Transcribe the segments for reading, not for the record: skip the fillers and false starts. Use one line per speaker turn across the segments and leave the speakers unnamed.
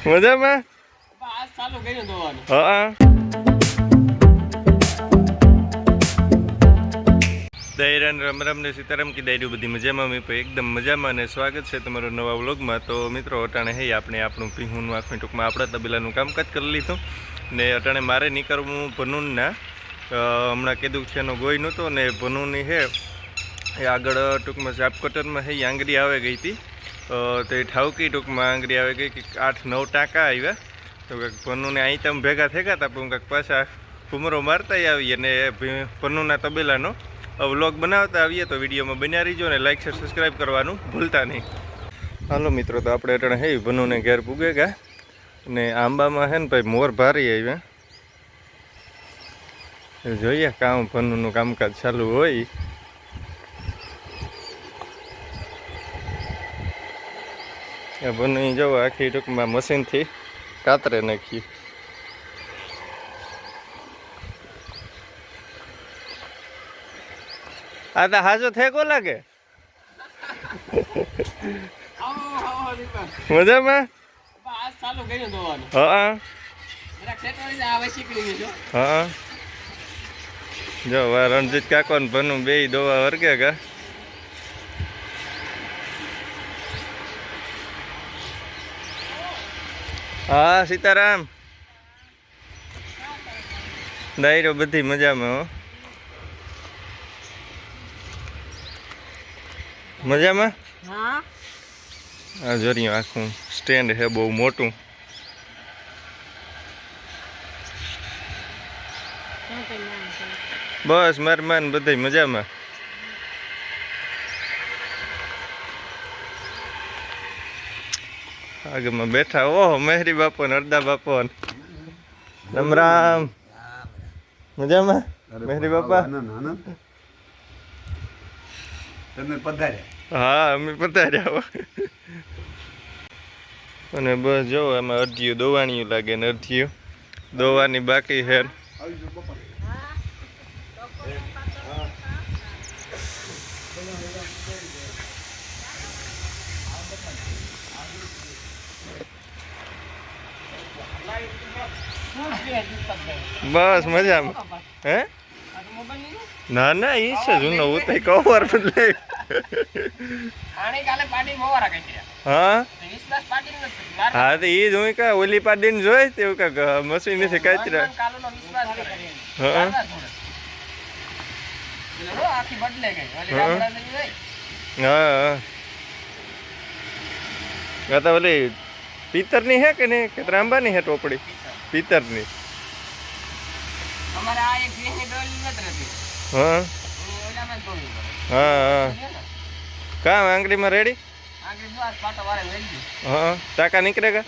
મજામાં? હા દૈરાન રામ રામ ને સીતારામ કી દાયરું બધી મજામાં મેં એકદમ મજામાં અને સ્વાગત છે તમારો નવા વ્લોગમાં. તો મિત્રો અટાણે હે આપણે આપણું પીહુંનું આખું ટૂંકમાં આપણા તબેલાનું કામકાજ કરી લીધું ને અટાણે મારે નીકળવું ભનૂનના. હમણાં કીધું છે એનો ગોઈ નહોતો ને ભનૂની હે એ આગળ ટૂંકમાં સાપ કટરમાં હે આંગળી આવે ગઈ હતી. તે ઠાવકી ટૂંકમાં આંગળી આવે ગઈ કે 8-9 ટાંકા આવ્યા. તો કંઈક ભનૂને અહીં તમે ભેગા થઈ ગયા હતા પણ કંઈક પાછા ઘુમરો મારતા આવીએ અને ભનૂના તબેલાનો વ્લોગ બનાવતા આવીએ. તો વિડીયોમાં બન્યા રહીજો અને લાઈક શેર સબસ્ક્રાઈબ કરવાનું ભૂલતા નહીં. હાલો મિત્રો, તો આપણે અટાણે હે ભનૂને ઘેર પૂગે ગયા અને આંબામાં હે ને ભાઈ મોર ભારી આવ્યા. જોઈએ કામ ભનૂનું કામકાજ ચાલુ હોય. ભનૂ જવો આખી ટૂંકમાં મશીનથી કાતરે નાખી. આ તો હાજો થેકો લાગે. મજામાં? હા હા જો રણજીત કાકો ને ભનુ બે દોવા વર્ગે કા. હા સીતારામ. દાયરો બધી મજામાં હો. મજામાં? હા જોરિયો આખું સ્ટેન્ડ હે બહુ મોટું. બસ મહેરબાન બધાય મજામાં. આગળમાં બેઠા. ઓહો મહેરી બાપો ને અડદા બાપો. રામ રામ. મજામાં મહેરી બાપા?
તમે પધાર્યા?
હા અમે પધાર્યા. અને બસ જો એમાં અડધીયું દોવાણિયું લાગે ને અડધીયું દોવાની બાકી છે. બસ મજામાં. હે ના ના ઈ છે જૂનો ઉતાઈ કવર બદલે. હા હા તો ઈ જ હું કા ઓલી પાડીને જોઈ તેવું કાક મશીન નથી કાચરા. હા હા તો ઓલી પિત્તરની હે કે નહીં કે ત્રાંબાની હે ટોપડી? પિત્તરની. હા હા કામ આંગળીમાં રેડી. હા ટાકા નીકળેગા.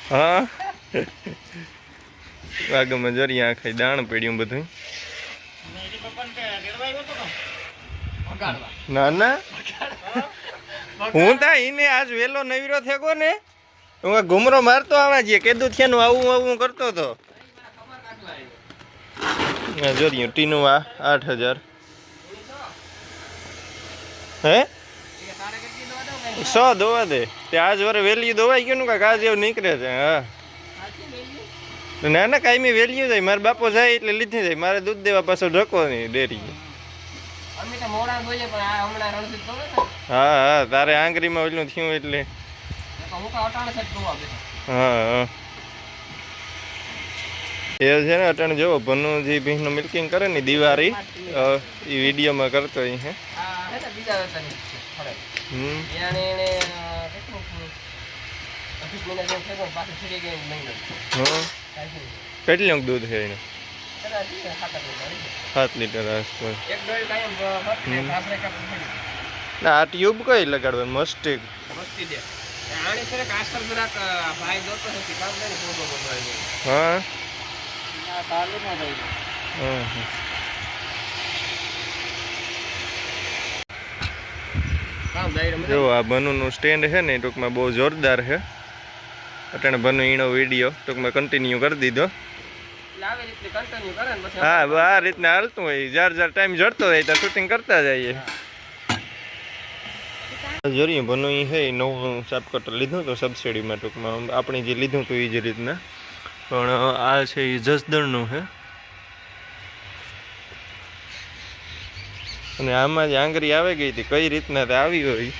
હા આગળમાં જરી આખાઈ દાણ પડ્યું બધું. ના ના હું તા ઈને આજ વેલો નવીરો થેકો ને હું ઘુમરો મારતો આવા જઈએ કીધું છે નું આવું આવું કરતો હતો. જોયું ટીનું આ 8000 હે 100 દોવા દે તે આજ વરે વેલ્યુ દોવાઈ ગયું કાંક આજ એવું નીકળે છે. હા ના ના કાંઈ વેલ્યુ જાય મારા બાપો જાય એટલે લીધી જાય. મારે દૂધ દેવા પાછો ઢકો નહીં ડેરી. હા હા તારે આંગળીમાં ઓલું થયું એટલે. હા હા એ છે ને અટાણે જોવો ભનુજી ભીંનું મિલ્કિંગ કરે ને દિવાળી એ વિડીયોમાં કરતો હે. કેટલું દૂધ છે એને? 7 લીટર આસપાસ. ના આ ટ્યુબ કઈ લગાડવાનું? મસ્ટિક. હા જો આ ભનુનું સ્ટેન્ડ છે ને ટૂંકમાં બહુ જોરદાર છે. અટાણે ભનુ ઈનો વિડીયો ટૂંકમાં કન્ટિન્યુ કરી દીધો. હા આ રીતના હાલતું હોય. જાર ટાઈમ જડતો હોય તો શૂટિંગ કરતા જઈએ. જોરીએ ભનું હે નવું સાપ કટર લીધું તો સબસિડીમાં ટૂંકમાં આપણે જે લીધું હતું એ જ રીતના, પણ આ છે એ જસદણનું છે અને આમાં જ આંગળી આવી ગઈ હતી, કઈ રીતના તે આવી હોય.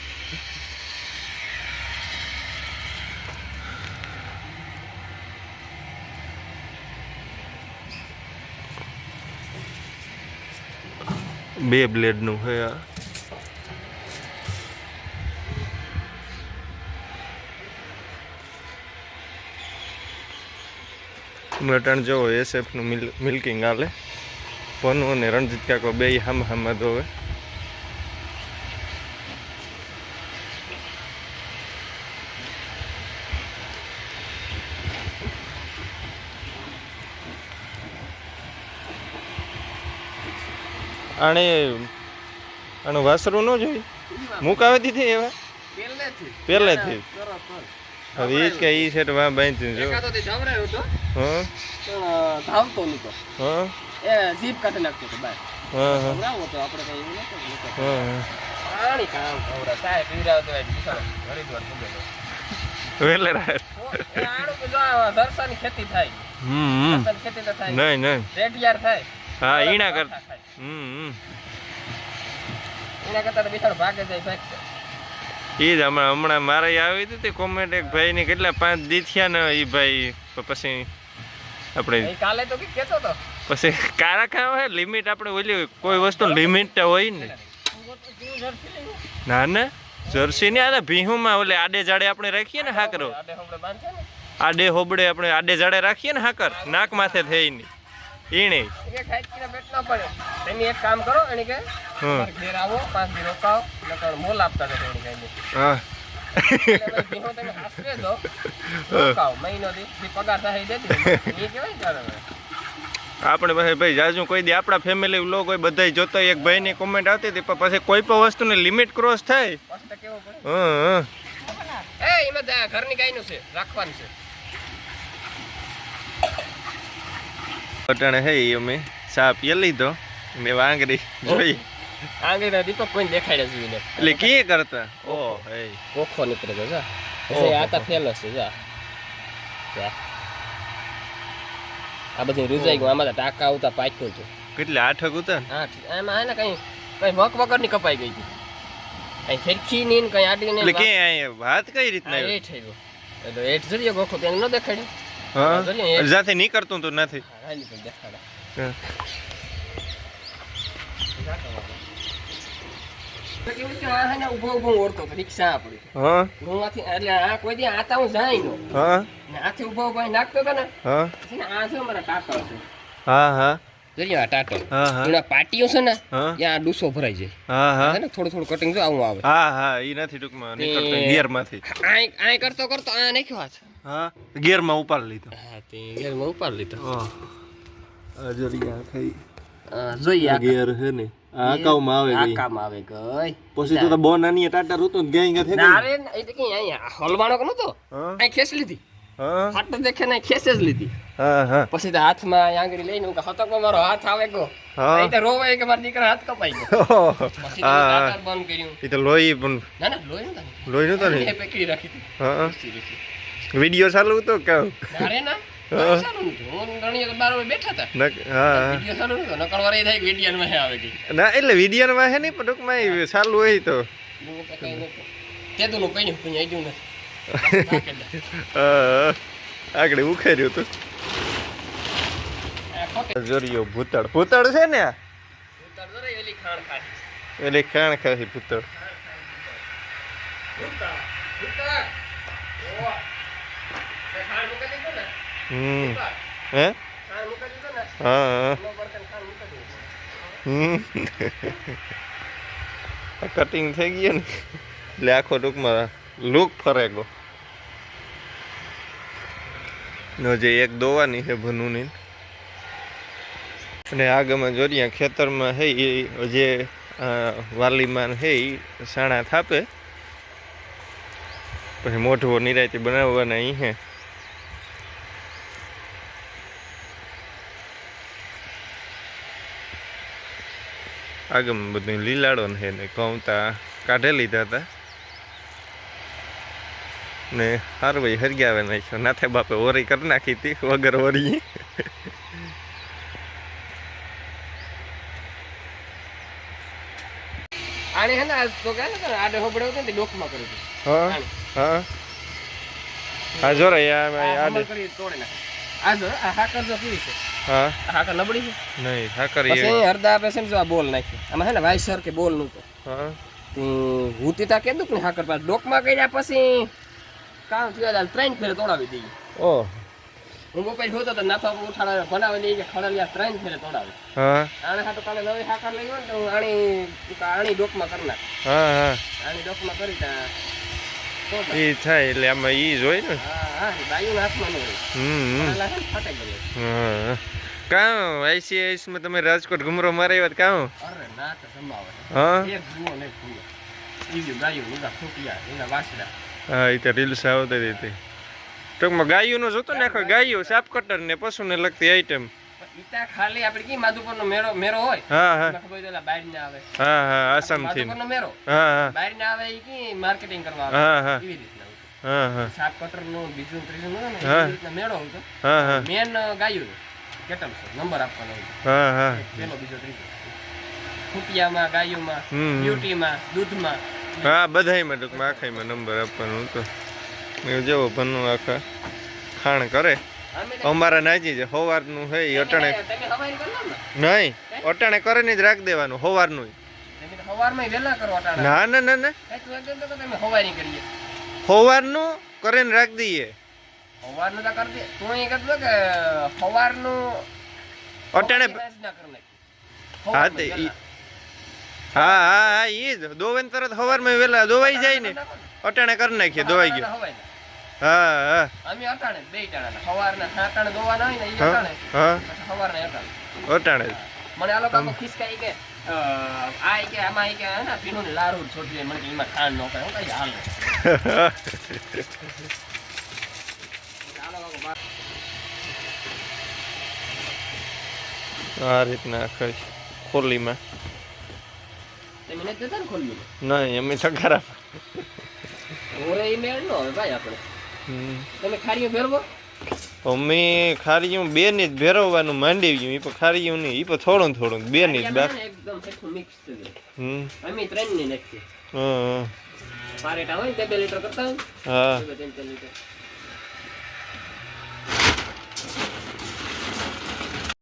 બે બ્લેડનું છે આ. મટણ જોવો એસએફનું મિલ્કિંગ હાલે, પનુ અને રણજીત કાકો બે હામાં ધોવે. આનું વાસરું ન જોઈ મુકાવી દીધી એવા પહેલેથી. હવે એ જ કે એ સેટ વાં બાંધી જો. હા
ધાવતો નતો
હા
એ જીપ કાઢી નાખતો તો બાય
હા હા
બરાબર તો આપણે કઈ એવું નતો
હા
પાણી કામ ખવરા સાહેબ પીરાવતો હોય બિચારો હરિદ્વાર પૂગેલો
વેલે રાત.
એ આડું કે જો સરસાની ખેતી થાય સરસાની ખેતી તો થાય
નહીં નહીં
રેડિયાર થાય
હા ઈણા કરતા
એના કરતા તો બિચારો ભાગે જાય ફેંકશે.
એ જ હમણાં મારે આવી હતી કોમેન્ટ એક ભાઈની કેટલા 5 દી થયા ને એ ભાઈ પછી આપણે
કાલે તો કઈ કહેતો તો
પછી કારા ખાવા હોય લિમિટ આપણે ઓલી કોઈ વસ્તુ લિમિટ હોય ને. ના ના જર્સી ને આ ભીહુમાં ઓલે આડે જાડે આપણે રાખીએ ને હાકરો આડે હોબડે આપણે આડે જાડે રાખીએ ને હાકર નાક માથે થઈ ની ઈને
તમે એક કામ કરો એને કે ઘેર આવો 5 દી રોકાઓ નકર મોલ આપતા જતો એને કઈ
હા
એટલે ભીહો તમે હાસવે દો રોકાઓ મહિનો દી પગાર થાય દેતી એ કેવાય ચાલે.
આપણે પાસે ભાઈ જાજુ કોઈ દી આપણા ફેમિલી વ્લોગ હોય બધાય જોતો એક ભાઈની કોમેન્ટ આવતી હતી પણ પછી કોઈ પણ વસ્તુની લિમિટ ક્રોસ થાય
પછી તો કેવું પડે
હા
એ એમાં ઘરની ગાયનું છે રાખવાનું છે.
અટાણે હે અમે ચા પી લીધો ને વાંગરી જોઈ
આંગળીના દીપક કોઈને દેખાડ્યા જોઈને
એટલે કે કરતા ઓ હે
કોખો નીકળે તો જા આતા ફેલો છે જા આ બધી રૂજાઈ ગયું આમાં ટાંકા આવતા પાક્યું હતું
કેટલે 8 હતા
હા એમાં હે ને કઈ વક વગરની કપાઈ ગઈ હતી કઈ ફેરખી ની ને કઈ આડી ને
એટલે કે આ વાત કઈ રીતના
એ થઈ ગયો એટલે એટ જરીયો ગોખો ત્યાં ન દેખાડ્યું
હા જાતે નહીં કરતું તો નથી
હા ની પણ દેખાડા તો કેવું છે આ હે ને ઊભો ઊભો ઓળતો રિક્ષા પડી
હા
હું આથી એટલે આ કોઈ દી આતા હું જાય નો
હા
ને આથી ઊભો ઊભો નાખતો તો ને
હા
પછી આ છે મારા કાકા છે
હા હા
જરીયો આ ટાટો
હા હા
એના પાટીઓ છે ને
હા
ત્યાં ડૂસો ભરાઈ જાય
હા હા
હે ને થોડું થોડું કટિંગ જો આવું આવે
હા હા ઈ નથી ટૂંકમાં નીકળતો ગિયરમાંથી
આય કરતો કરતો આ નાખ્યો હાથ
હા ગિયરમાં ઉપાડી લીધો
હા તે ગેરમાં ઉપાડ લીધો
આ જરિયા થઈ
જોઈએ આ
ગિયર હે ને આ કાઉમાં આવે ગઈ
કામ આવે ગઈ
પછી તો બો નાની ટાટા રૂતો ગઈ ગઈ થઈ
ના રે એ તો કઈ અહીંયા હલવાણો કે નતો
હા
આ ખેસ લીધી
હા
હાટ દેખે ને ખેસ જ લીધી
હા હા
પછી તો હાથમાં આંગળી લઈને હું કે હતકમાં મારો હાથ આવે ગયો
હા.
એ તો રોવે કે મારા દીકરા હાથ કપાઈ ગયો પછી તો
હા
ટાટર બંધ કર્યું
એ તો લોહી પણ
ના ના લોહી નતા
લોહી નતો ને
એ પકડી રાખી હતી
હા
સીધી
વિડિયો ચાલુ હતો કે
ના રે ના
હા.
સારું નતું હું રણીએ બાર બેઠા હતા
હા
વિડિયો ચાલુ નતો નકળવા રહી થાય વિડિયો માં આવે ગઈ
ના એટલે વિડિયો માં હે નહીં પણ ટૂંકમાં ઈ ચાલુ હોય તો
હું તો કઈ નતું તેદુનું કઈ નહીં આઈ ગયું નથી
આગળ ઉખેર્યું હતું જોરિયો ભૂતળ ભૂતળ છે ને આ? એટલે ખાણ ખાસી ભૂતળ હે હા કટિંગ થઈ ગયું ને એટલે આખો ટૂંકમાં લુક ફરે ગયો નો જે એક દોવાની છે ભનુની અને આગળમાં જોરિયા ખેતરમાં હે એ જે વાલીમાં હે એ સાણા થાપે પછી મોઢવો નિરાયતે બનાવવાના અહીં હે આગળમાં બધું લીલાડો ને હે ને ઘઉંતા કાઢે લીધા હતા ને સારું ભાઈ હરગાવે નાખ્યો નાથે બાપે ઓરી કરી નાખી હતી વગર ઓરી
આને હે ને આ તો કે ને આડે હોબડે હતો ને ડોકમાં કરી દીધું.
હા હા હા જો રે
આ
આડે
હમણાં કરી તોડી નાખે. આ જો આ હાકર જો કેવી છે?
હા
આ હાકર નબળી છે.
નહીં હા કરી
પછી હરદા આપે છે ને જો આ બોલ નાખ્યો. આમાં હે ને વાઇસર કે બોલ નું તો
હા
હું તા કીધું કે હાકર પાસ ડોકમાં કર્યા પછી કામ થયું દાલ 3 ફેરે તોડાવી દઈએ.
ઓહ
હું બપોર જોતો તો નાથો ઉઠાડે બનાવી દઈએ કે ખડલિયા 3 ફેરે તોડાવે.
હા
આને હાટો કાલે નવી હાકર લઈ ગયો ને તો હું આણી ડોકમાં કરી નાખ.
હા હા
આણી ડોકમાં કરી તા તોડા.
એ થાય એટલે આમાં ઈ જ હોય ને
હા બાયુના હાથમાં ન હોય. પેલા હે ને ફાટે ગયેલો.
હા કાં આઈસીઆઈસમાં તમે રાજકોટ ઘુમરો મારી વાત કાં
અરે ના તો સંભાવે.
હા
એક જુઓ ને જુઓ. ઈ ગાયું એના ફૂટિયા એના વાસડા.
હા એ તો રીલ્સ આવતી હતી ટૂંકમાં ગાયુંનો જોતો ને આખો ગાયું સાપ કટર ને પશુને લગતી આઈટમ
ઈતા ખાલી આપણે કી માધુપુરનો મેરો હોય.
હા હા
તમને ખબર છે બહાર ના આવે.
હા હા આસામથી
માધુપુરનો મેરો
હા હા
બહાર ના આવે ઈ કી માર્કેટિંગ કરવા આવે.
હા હા
એવી રીતના હોય.
હા હા
સાપ કટર નું બીજું ત્રીજું નું ને
હા.
એવી રીતના મેળો હતો.
હા હા
મેન ગાયું કેટલમ છે નંબર આપવાનો હોય.
હા હા
પેલો બીજો ત્રીજો ફૂટિયામાં ગાયુંમાં બ્યુટીમાં દૂધમાં
હા બધાયમાં ટૂંકમાં આખાઈમાં નંબર આપવાનું તો મેં જેવો ભનનું આખા ખાણ કરે
અમે તો
અમારા નાજી છે હોવારનું છે એ અટાણે
તમે હવાઈ કરો ને
નહીં અટાણે કરીને જ રાખ દેવાનું હોવારનું
તમે તો હવારમાં વહેલા કરો અટાણે.
ના ના ના ના
કઈ વાગે તો તમે હવાઈ કરીએ.
હોવારનું કરીને રાખ દઈએ
સવારનું તો કરી દે તું એ કરતો કે સવારનું
અટાણે
ના કરી નાખી.
હા તે ઈ- હા હા હા ઈ જ દોવાઈ ને તરત હવારમાં વેલા દોવાઈ જાય ને અટાણે કરી નાખીએ દોવાઈ ગયો હા હા
અમે અટાણે બે ટાણા સવારના સાટાણે દોવાના હોય ને ઈ
હા
અટાણે
હા
પછી સવારના અટાણે
અટાણે જ
મને આ લોકો ખિસકાઈ કે આ ઈ કે આમાં ઈ કે હે ને પીનું ને લારું છોડી મને કે એમાં ખાંડ નો કરે હું કઈ હાલ
આ રીતના આખા ખોલીમાં
તમે નથી દેતા ને ખોલ્યું
નહીં અમે તો ખરાબ
ઓરે ઈ મેળ નો હવે ભાઈ આપણે
હમ.
તમે ખારીઓ ફેરવો
અમે ખારીયું બે ની જ ભેરવવાનું માંડી ગયું એ પણ ખારીયું નહીં એ પણ થોડું થોડું બે ની જ બાકી
એકદમ સરખું મિક્સ થઈ ગયું
હમ
અમે 3 ની નાખીએ
હા
પારેટા હોય ને 2 લીટર કરતા હોય
હા
ને 3 લીટર